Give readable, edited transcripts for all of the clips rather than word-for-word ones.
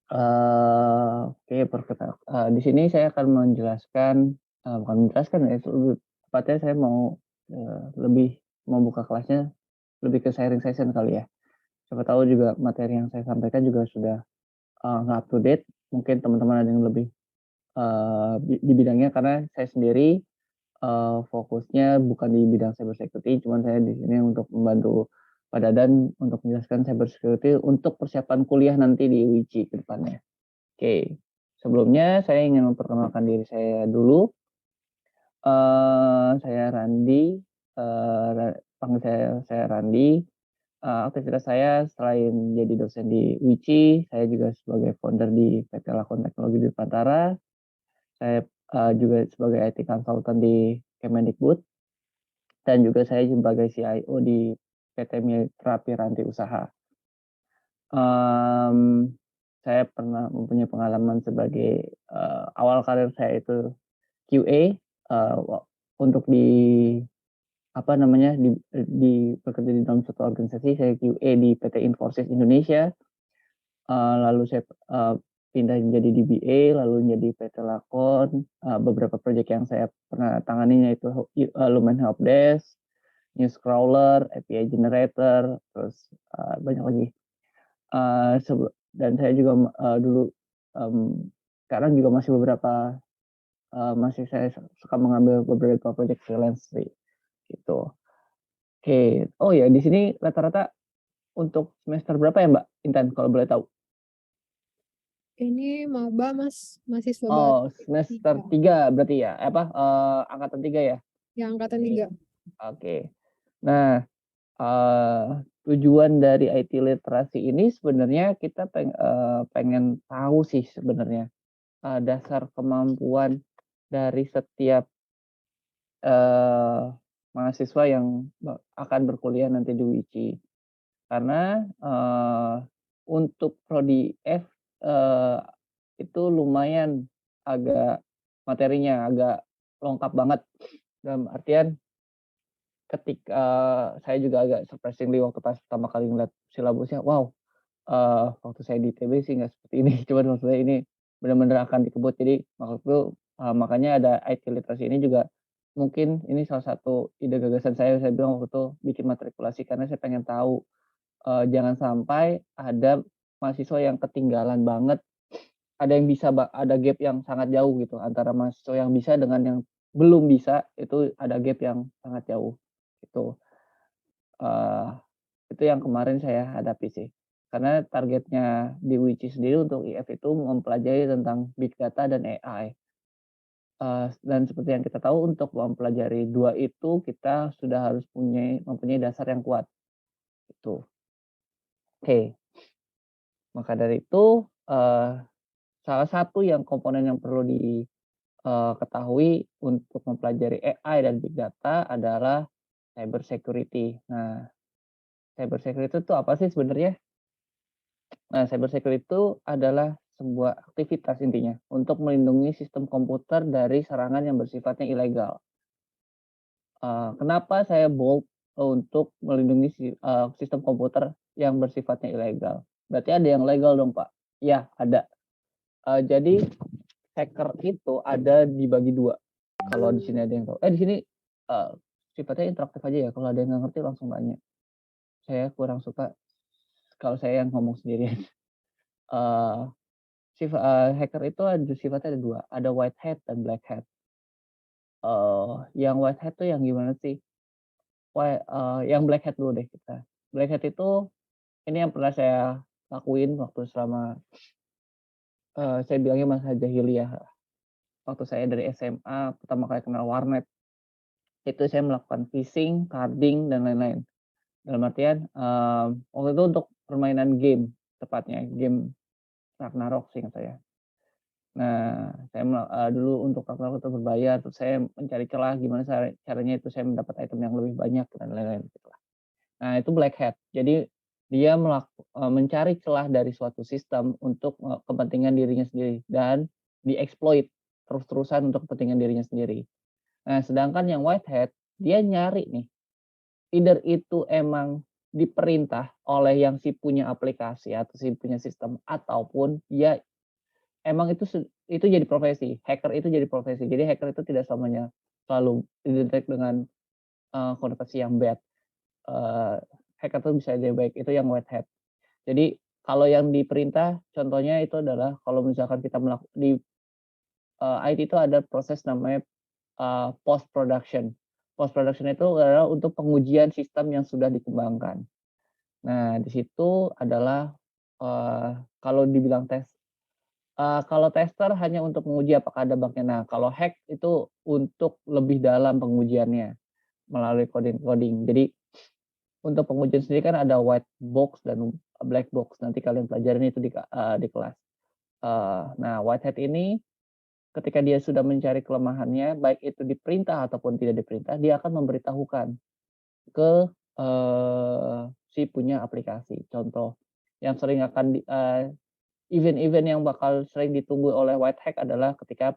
Oke, perfect. Di sini saya akan menjelaskan, bukan menjelaskan ya, itu lebih tepatnya saya mau, lebih membuka kelasnya lebih ke sharing session kali ya. Siapa tahu juga materi yang saya sampaikan juga sudah, nggak up to date, mungkin teman-teman ada yang lebih, di bidangnya karena saya sendiri, fokusnya bukan di bidang cybersecurity, cuman saya di sini untuk membantu Pak Dadan untuk menjelaskan cybersecurity untuk persiapan kuliah nanti di UIC ke depannya. Oke, sebelumnya saya ingin memperkenalkan diri saya dulu, saya Randi, panggil saya Randi, aktivitas saya selain jadi dosen di UICI, saya juga sebagai founder di PT Lakon Teknologi Dirgantara, saya, juga sebagai IT consultant di Kemendikbud, dan juga saya sebagai CIO di PT Mitra Piranti Usaha. Mmm, saya pernah mempunyai pengalaman sebagai, awal karir saya itu QA, untuk di apa namanya, bekerja di dalam suatu organisasi, saya QA di PT Infosys Indonesia, lalu saya, pindah menjadi DBA, lalu menjadi PT Lakon, beberapa proyek yang saya pernah tanganinya itu Lumen Helpdesk, Newscrawler, API Generator, terus, banyak lagi. Dan saya juga, dulu, mmm, sekarang juga masih saya suka mengambil beberapa proyek freelance sih, gitu. Oke. Oh ya, di sini rata-rata untuk semester berapa ya, Mbak Intan, kalau boleh tahu? Ini maba Mas, mahasiswa baru Oh, semester tiga, 3 berarti ya? Angkatan 3 ya? ya angkatan Oke. 3. Oke. Nah, tujuan dari IT literasi ini sebenarnya kita pengen tahu sih sebenarnya, dasar kemampuan dari setiap, eee, mahasiswa yang akan berkuliah nanti di UICI. Karena, untuk prodi F, eee, itu lumayan agak materinya agak lengkap banget, dalam artian ketika saya juga agak surprisingly waktu pas pertama kali ngeliat silabusnya, wow, waktu saya di ITB sih nggak seperti ini, cuman maksudnya ini bener-bener akan dikebut. Jadi maksudku, makanya ada IT literasi ini juga mungkin ini salah satu ide gagasan saya bilang waktu itu bikin matrikulasi karena saya pengen tahu, jangan sampai ada mahasiswa yang ketinggalan banget, ada yang bisa ada gap yang sangat jauh gitu antara mahasiswa yang bisa dengan yang belum bisa, itu ada gap yang sangat jauh, gitu. Eee, itu yang kemarin saya hadapi sih. Karena targetnya di UICI sendiri untuk IF itu mempelajari tentang big data dan AI. Dan seperti yang kita tahu untuk mempelajari 2 itu kita sudah harus mempunyai dasar yang kuat, gitu. Oke, maka dari itu, salah satu yang komponen yang perlu ketahui untuk mempelajari AI dan big data adalah cyber security. Nah, cyber security itu apa sih sebenarnya? Nah, cyber security itu adalah sebuah aktivitas intinya untuk melindungi sistem komputer dari serangan yang bersifatnya ilegal. Kenapa saya bold untuk melindungi sistem komputer yang bersifatnya ilegal? Berarti ada yang legal dong, Pak? Ya, ada. Jadi hacker itu ada dibagi 2. Kalau di sini ada yang tahu. Di sini, eee, sifatnya interaktif aja ya, kalau ada yang nggak ngerti langsung tanya. Saya kurang suka kalau saya yang ngomong sendirian. Eee, hacker itu sifatnya ada 2, ada white hat dan black hat. Yang white hat tuh yang gimana sih? Yang black hat dulu deh kita. Black hat itu ini yang pernah saya lakuin waktu selama, saya bilangnya masa jahiliyah, waktu saya dari SMA pertama kali kenal warnet. Itu saya melakukan phishing, carding, dan lain-lain. Dalam artian, waktu itu untuk permainan game, tepatnya game Ragnarok seingat saya. Nah, saya dulu untuk Ragnarok itu berbayar, terus saya mencari celah gimana caranya itu saya mendapat item yang lebih banyak dan lain-lain gitulah. Nah, itu black hat. Jadi dia mencari celah dari suatu sistem untuk, kepentingan dirinya sendiri dan dieksploit terus-terusan untuk kepentingan dirinya sendiri. Nah, sedangkan yang white hat, dia nyari nih, either itu emang diperintah oleh yang si punya aplikasi atau si punya sistem, ataupun dia emang itu jadi profesi, hacker itu jadi profesi. Jadi hacker itu tidak selamanya selalu identik dengan, konotasi yang bad, eee, hacker itu bisa jadi baik, itu yang white hat. Jadi kalau yang diperintah contohnya itu adalah kalau misalkan kita di, IT itu ada proses namanya, post production. Post production itu adalah untuk pengujian sistem yang sudah dikembangkan. Nah, di situ adalah, kalau dibilang kalau tester hanya untuk menguji apakah ada bug-nya. Nah, kalau hack itu untuk lebih dalam pengujiannya melalui coding-coding. Jadi untuk pengujian sendiri kan ada white box dan black box. Nanti kalian pelajarin itu di kelas. Nah, white hat ini ketika dia sudah mencari kelemahannya, baik itu diperintah ataupun tidak diperintah, dia akan memberitahukan ke, si punya aplikasi. Contoh yang sering akan event-event yang bakal sering ditunggu oleh white hat adalah ketika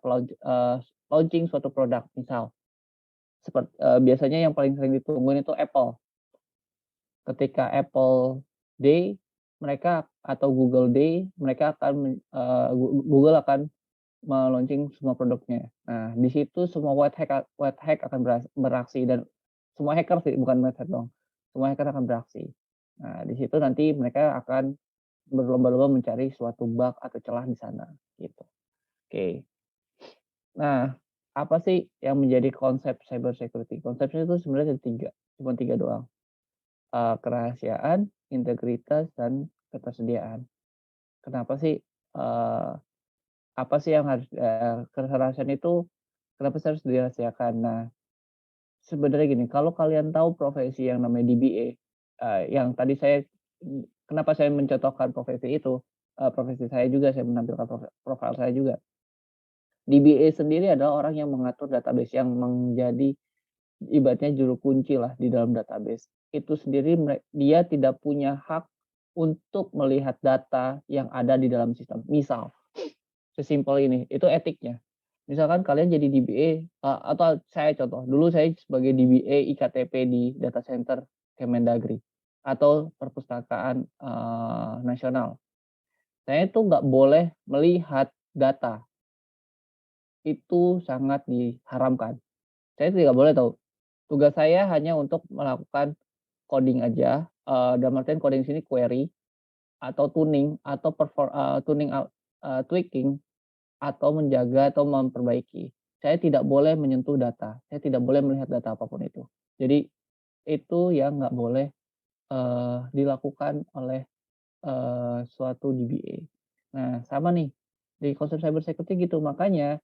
launching suatu produk. Misal biasanya yang paling sering ditungguin itu Apple. Ketika Apple Day, mereka atau Google Day, mereka akan Google akan me-launching semua produknya. Nah, di situ semua white hat akan beraksi dan semua hacker sih, bukan white hat doang. Semua hacker akan beraksi. Nah, di situ nanti mereka akan berlomba-lomba mencari suatu bug atau celah di sana, gitu. Oke. Nah, apa sih yang menjadi konsep cyber security? Konsepnya itu sebenarnya ada 3, cuma 3 doang. Kerahasiaan, integritas, dan ketersediaan. Kenapa sih, apa sih yang harus kerahasiaan itu kenapa sih harus dirahasiakan? Nah, sebenarnya gini, kalau kalian tahu profesi yang namanya DBA, yang tadi kenapa saya mencontohkan profesi itu, profesi saya juga, saya menampilkan profil saya juga. DBA sendiri adalah orang yang mengatur database, yang menjadi ibaratnya juru kunci lah di dalam database. Itu sendiri dia tidak punya hak untuk melihat data yang ada di dalam sistem. Misal, sesimpel ini, itu etiknya. Misalkan kalian jadi DBA, atau saya contoh, dulu saya sebagai DBA iktp di data center Kemendagri atau perpustakaan, nasional. Saya itu nggak boleh melihat data, itu sangat diharamkan. Saya tidak boleh tahu. Tugas saya hanya untuk melakukan coding aja, dalam artian coding sini query atau tuning atau tweaking atau menjaga atau memperbaiki. Saya tidak boleh menyentuh data, saya tidak boleh melihat data apapun itu. Jadi itu yang nggak boleh, dilakukan oleh, suatu DBA. Nah, sama nih di konsep cyber security gitu, makanya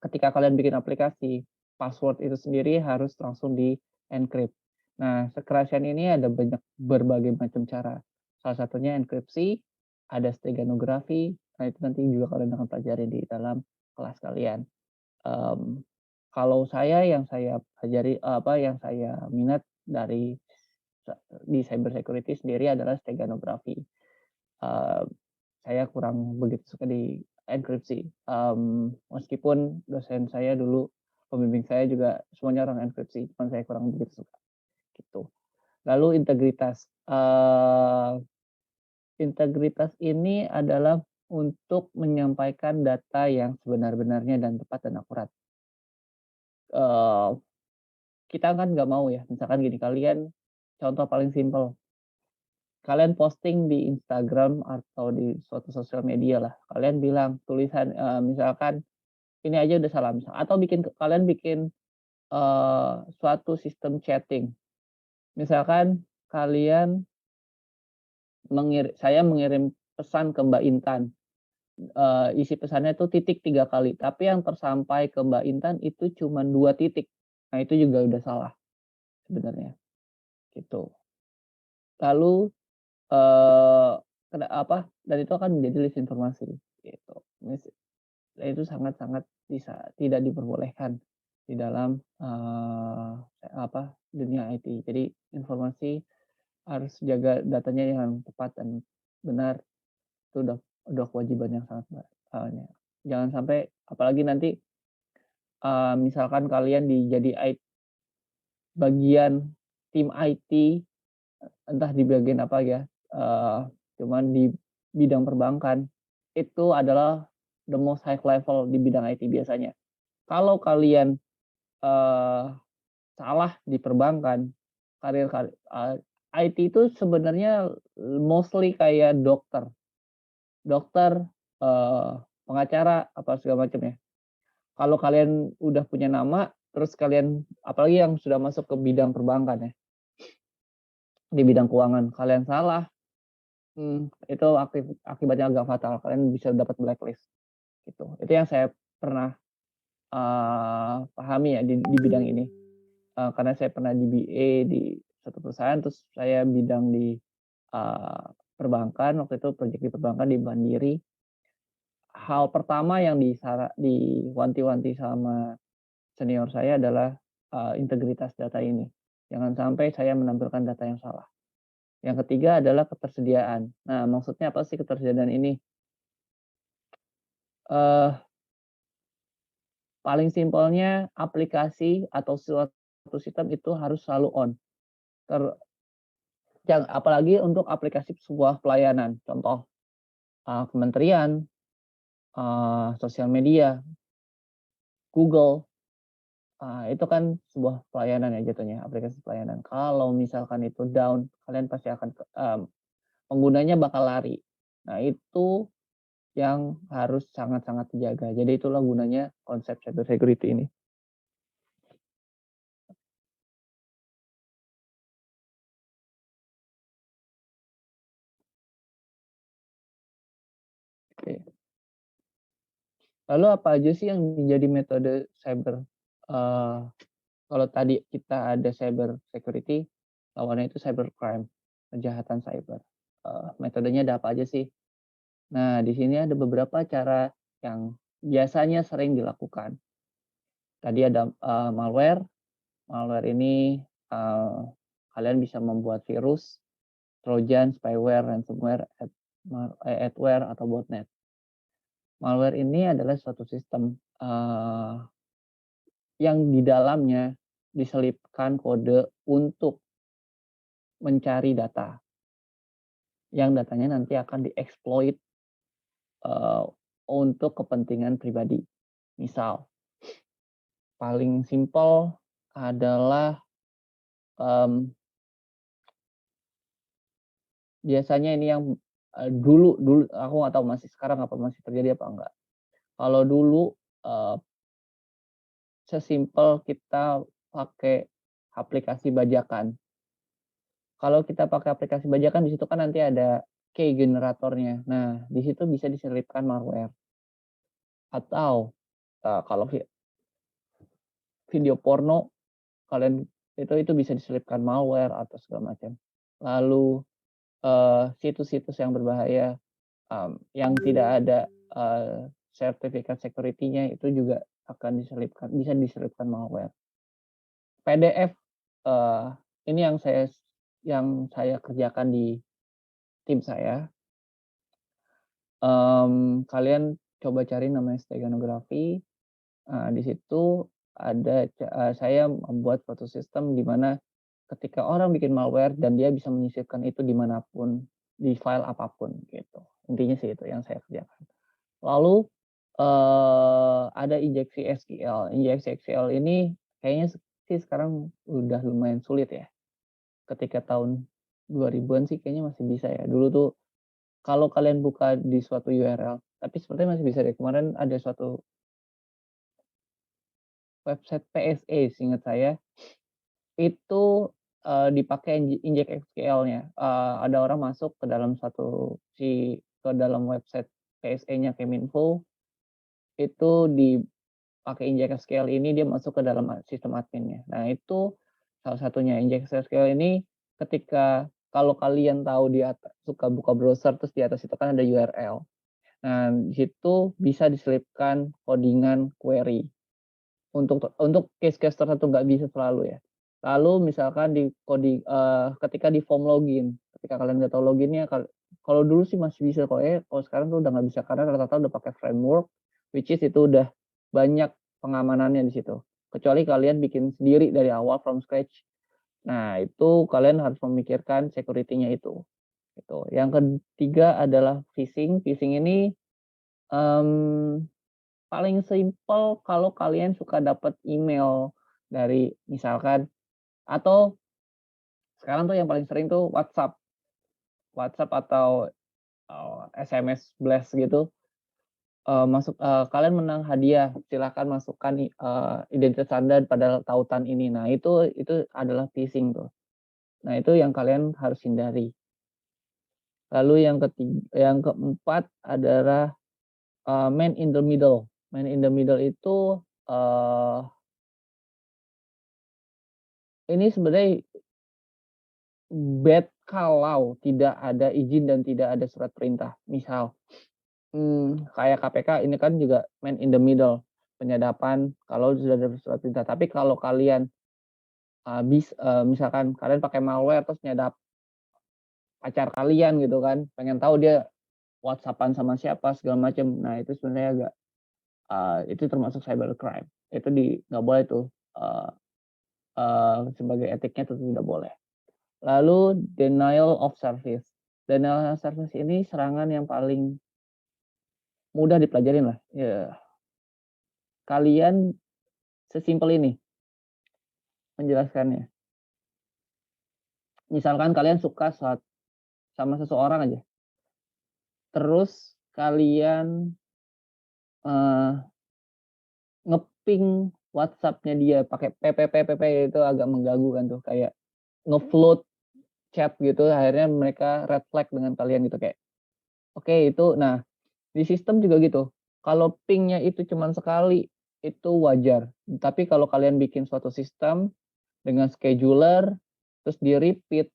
ketika kalian bikin aplikasi, password itu sendiri harus langsung di-encrypt. Nah, kerahasiaan ini ada berbagai macam cara. Salah satunya enkripsi, ada steganografi, nah itu nanti juga kalian akan pelajari di dalam kelas kalian. Mmm, Kalau saya yang saya pelajari yang saya minat di cyber security sendiri adalah steganografi. Eee saya kurang begitu suka di enkripsi, meskipun dosen saya dulu, pembimbing saya juga semuanya orang enkripsi, cuman saya kurang begitu suka, gitu. Lalu integritas, integritas ini adalah untuk menyampaikan data yang sebenar-benarnya dan tepat dan akurat. Eee, kita kan nggak mau ya, misalkan gini, contoh paling simpel, kalian posting di Instagram atau di suatu sosial media lah, kalian bilang tulisan, misalkan ini aja udah salah misal atau kalian bikin, suatu sistem chatting. Misalkan saya mengirim pesan ke Mbak Intan, isi pesannya itu titik 3 kali, tapi yang tersampai ke Mbak Intan itu cuma 2 titik. Nah, itu juga udah salah sebenarnya, gitu. Lalu, eee, dan itu akan menjadi list informasi, gitu. Itu sangat-sangat tidak diperbolehkan di dalam, dunia IT. Jadi informasi harus jaga datanya yang tepat dan benar, itu udah kewajiban yang sangat jangan sampai apalagi nanti, misalkan kalian jadi bagian tim IT, entah di bagian apa ya, cuman di bidang perbankan, itu adalah the most high level di bidang IT biasanya. Kalau kalian, eee, salah di perbankan, IT itu sebenarnya mostly kayak dokter. Dokter, eee, pengacara, apa segala macam ya. Kalau kalian udah punya nama, terus kalian apalagi yang sudah masuk ke bidang perbankan ya, di bidang keuangan, kalian salah, itu akibatnya agak fatal, kalian bisa dapat blacklist, gitu. Itu yang saya pernah, pahami ya di bidang ini, karena saya pernah di BA di satu perusahaan, terus saya bidang di, eee, perbankan, waktu itu project di perbankan di Mandiri. Hal pertama yang diwanti-wanti sama senior saya adalah, integritas data ini. Jangan sampai saya menampilkan data yang salah. Yang ketiga adalah ketersediaan. Nah, maksudnya apa sih ketersediaan ini? Eee, Paling simpelnya aplikasi atau suatu sistem itu harus selalu on. Ter Apalagi untuk aplikasi sebuah pelayanan. Contoh, kementerian, sosial media, Google. Itu kan sebuah pelayanan ya jatuhnya, aplikasi pelayanan. Kalau misalkan itu down, kalian pasti akan penggunanya bakal lari. Nah, itu yang harus sangat-sangat dijaga. Jadi itulah gunanya konsep cyber security ini. Oke. Lalu apa aja sih yang menjadi metode cyber, eee, kalau tadi kita ada cyber security, lawannya itu cybercrime, kejahatan cyber. Metodenya ada apa aja sih? Nah, di sini ada beberapa cara yang biasanya sering dilakukan. Tadi ada, malware. Malware ini, eee, kalian bisa membuat virus, trojan, spyware, ransomware, adware, atau botnet. Malware ini adalah suatu sistem, yang di dalamnya diselipkan kode untuk mencari data, yang datanya nanti akan dieksploit, eee, untuk kepentingan pribadi. Misal, paling simpel adalah, mmm, biasanya ini yang, dulu dulu aku nggak tahu masih sekarang apa masih terjadi apa enggak. Kalau dulu, eee, sesimpel kita pakai aplikasi bajakan. Kalau kita pakai aplikasi bajakan di situ kan nanti ada key generatornya. Nah, di situ bisa diselipkan malware atau, kalau video porno kalian itu bisa diselipkan malware atau segala macam. Lalu, situs-situs yang berbahaya, yang tidak ada, sertifikat security-nya itu juga akan bisa diselipkan malware. PDF, eee, ini yang saya kerjakan di tim saya. Kalian coba cari namanya steganography, di situ saya membuat suatu sistem di mana ketika orang bikin malware dan dia bisa menyisipkan itu di manapun, di file apapun gitu. Intinya sih itu yang saya kerjakan. Lalu, ada injeksi SQL. Injeksi SQL ini kayaknya sih sekarang udah lumayan sulit ya. Ketika tahun 2000-an sih kayaknya masih bisa ya. Dulu tuh kalau kalian buka di suatu URL, tapi sepertinya masih bisa deh. Kemarin ada suatu website PSE seingat saya, itu, dipakai injek SQL-nya. Ada orang masuk ke dalam website PSE-nya Keminfo, itu dipakai injek SQL ini dia masuk ke dalam sistem adminnya. Nah, itu salah satunya. Injek SQL ini ketika kalau kalian tahu suka buka browser terus di atas itu kan ada URL. Nah, di situ bisa diselipkan codingan query. Untuk case-case tertentu, nggak bisa selalu ya. Lalu misalkan ketika di form login, ketika kalian nggak tahu loginnya, kalau dulu sih masih bisa kok kalau sekarang tuh udah nggak bisa karena rata-rata udah pakai framework, which is itu udah banyak pengamanannya di situ. Kecuali kalian bikin sendiri dari awal from scratch, Nah, itu kalian harus memikirkan security-nya itu, gitu. Yang ketiga adalah phishing. Phishing ini, mmm, paling simpel kalau kalian suka dapat email dari misalkan atau sekarang tuh yang paling sering tuh WhatsApp. WhatsApp atau, SMS blast gitu, kalian menang hadiah, silakan masukkan identitas Anda pada tautan ini. Nah, itu adalah phishing tuh. Nah, itu yang kalian harus hindari. Lalu yang keempat adalah, man in the middle. Man in the middle itu, ini sebenarnya bad kalau tidak ada izin dan tidak ada surat perintah. Misal, kayak KPK ini kan juga man in the middle, penyadapan kalau sudah ada surat perintah. Tapi kalau kalian, misalkan kalian pakai malware terus nyadap pacar kalian gitu kan, pengen tahu dia WhatsApp-an sama siapa segala macam. Nah, itu sebenarnya agak, itu termasuk cybercrime. Itu nggak boleh tuh, eee sebagai etiknya itu tidak boleh. Lalu denial of service. Denial of service ini serangan yang paling mudah dipelajarin lah, ya. Kalian sesimpel ini menjelaskannya. Misalkan kalian suka sama seseorang aja, terus kalian, eee, nge-ping WhatsApp-nya dia pakai PPP itu agak mengganggu kan tuh, kayak nge-float chat gitu, akhirnya mereka red flag dengan kalian gitu, kayak oke itu nah, di sistem juga gitu, kalau ping-nya itu cuman sekali, itu wajar. Tapi kalau kalian bikin suatu sistem dengan scheduler, terus di-repeat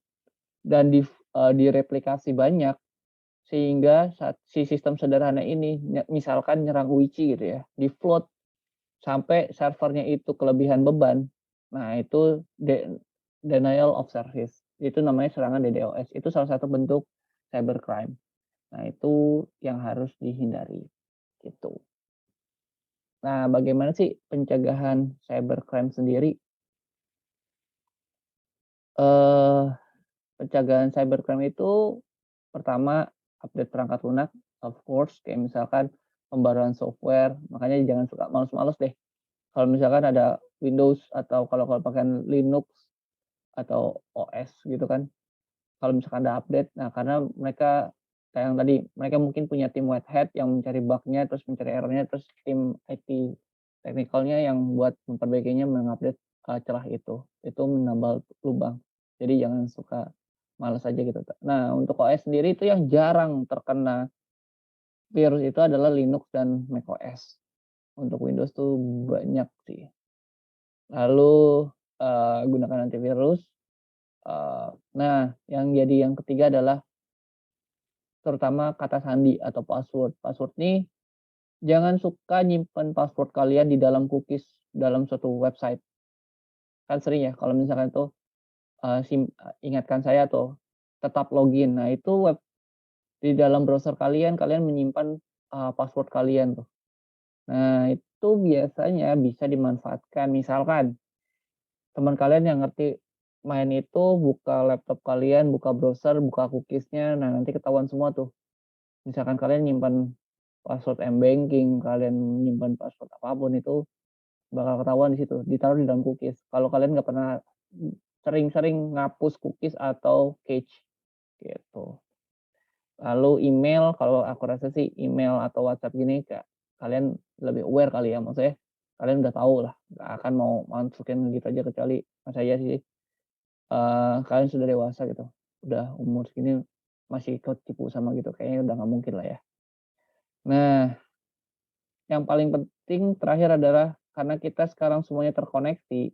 dan direplikasi banyak, sehingga saat si sistem sederhana ini misalkan nyerang Wici gitu ya, di-float sampai servernya itu kelebihan beban, nah itu denial of service, itu namanya serangan DDoS, itu salah satu bentuk cybercrime. Nah itu yang harus dihindari, gitu. Nah, bagaimana sih pencegahan cybercrime sendiri? Eee, Pencegahan cybercrime itu pertama update perangkat lunak, of course, kayak misalkan pembaruan software, makanya jangan suka males-males deh. Kalau misalkan ada Windows atau kalau pakai Linux atau OS gitu kan, kalau misalkan ada update, nah karena mereka kayak yang tadi, mereka mungkin punya tim white hat yang mencari bug-nya, terus mencari error-nya, terus tim IT technical-nya yang buat memperbaikinya mengupdate, celah itu. Itu menambal lubang. Jadi jangan suka males aja gitu. Nah, untuk OS sendiri itu yang jarang terkena virus itu adalah Linux dan macOS. Untuk Windows tuh banyak sih. Lalu, gunakan antivirus, nah yang jadi yang ketiga adalah terutama kata sandi atau password. Password nih jangan suka nyimpen password kalian di dalam cookies dalam suatu website. Kan sering ya kalau misalkan tuh, ingatkan saya tuh, tetap login. Nah itu di dalam browser kalian, kalian menyimpan, password kalian tuh. Nah itu biasanya bisa dimanfaatkan. Misalkan teman kalian yang ngerti main itu buka laptop kalian, buka browser, buka cookies-nya, nah nanti ketahuan semua tuh. Misalkan kalian nyimpan password m-banking, kalian nyimpan password apapun itu bakal ketahuan di situ, ditaruh di dalam cookies. Kalau kalian nggak pernah sering-sering ngapus cookies atau cache, gitu. Lalu email, kalau aku rasa sih email atau WhatsApp gini kayak kalian lebih aware kali ya, maksudnya kalian udah tahu lah, nggak akan mau masukin gitu aja kecuali saya sih, kalian sudah dewasa gitu, udah umur segini masih ketipu sama gitu, kayaknya udah nggak mungkin lah ya. Nah, yang paling penting terakhir adalah karena kita sekarang semuanya terkoneksi,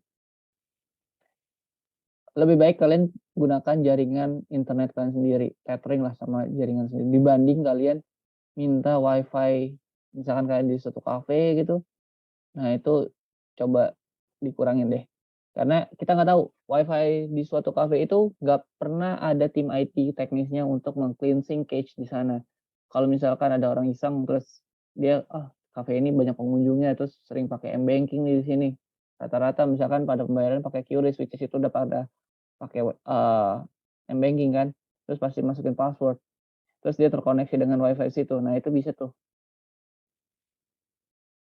lebih baik kalian gunakan jaringan internet kalian sendiri, tethering lah sama jaringan sendiri, dibanding kalian minta WiFi, misalkan kalian di suatu kafe gitu, nah itu coba dikurangin deh. Karena kita nggak tahu WiFi di suatu kafe itu nggak pernah ada tim IT teknisnya untuk meng-cleansing cache di sana. Kalau misalkan ada orang iseng terus dia, "Ah, kafe ini banyak pengunjungnya," terus sering pakai m-banking di sini. Rata-rata misalkan pada pembayaran pakai QRIS, which is itu udah pada pakai m-banking kan, terus pasti masukin password, terus dia terkoneksi dengan WiFi situ. Nah, itu bisa tuh.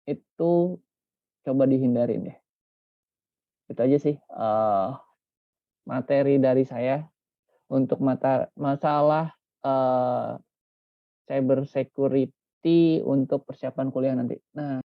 Itu coba dihindarin deh. Itu aja sih, materi dari saya untuk masalah, cyber security untuk persiapan kuliah nanti. Nah